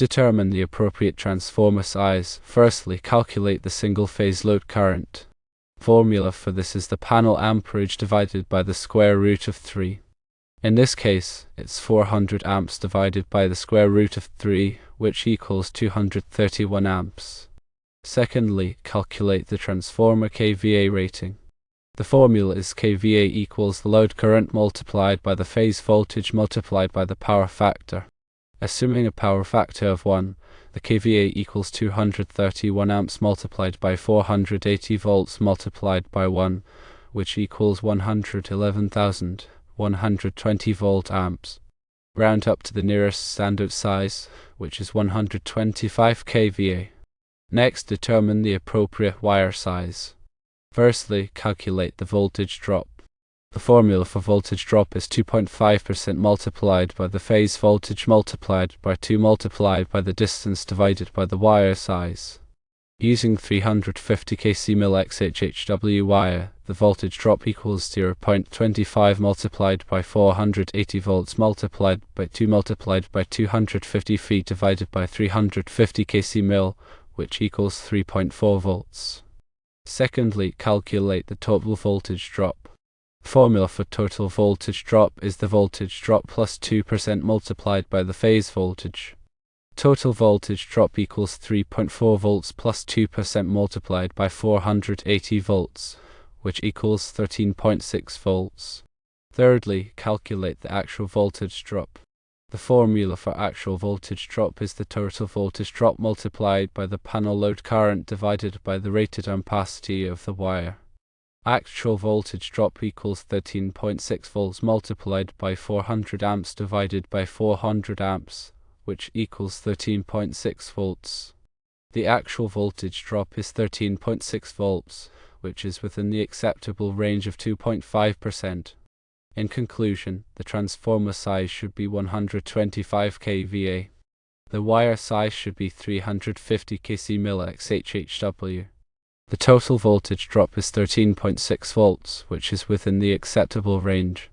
determine the appropriate transformer size, firstly calculate the single-phase load current. Formula for this is the panel amperage divided by the square root of 3. In this case, it's 400 amps divided by the square root of 3, which equals 231 amps. Secondly, calculate the transformer kVA rating. The formula is kVA equals the load current multiplied by the phase voltage multiplied by the power factor. Assuming a power factor of 1, the kVA equals 231 amps multiplied by 480 volts multiplied by 1, which equals 111,120 volt amps. Round up to the nearest standard size, which is 125 kVA. Next, determine the appropriate wire size. Firstly, calculate the voltage drop. The formula for voltage drop is 2.5% multiplied by the phase voltage multiplied by 2 multiplied by the distance divided by the wire size. Using 350 kc mil XHHW wire, the voltage drop equals 0.25 multiplied by 480 volts multiplied by 2 multiplied by 250 feet divided by 350 kc mil, which equals 3.4 volts. Secondly, calculate the total voltage drop. Formula for total voltage drop is the voltage drop plus 2% multiplied by the phase voltage. Total voltage drop equals 3.4 volts plus 2% multiplied by 480 volts, which equals 13.6 volts. Thirdly, calculate the actual voltage drop. The formula for actual voltage drop is the total voltage drop multiplied by the panel load current divided by the rated ampacity of the wire. Actual voltage drop equals 13.6 volts multiplied by 400 amps divided by 400 amps, which equals 13.6 volts. The actual voltage drop is 13.6 volts, which is within the acceptable range of 2.5%. In conclusion, the transformer size should be 125 kVA. The wire size should be 350 kc mil XHHW. The total voltage drop is 13.6 volts, which is within the acceptable range.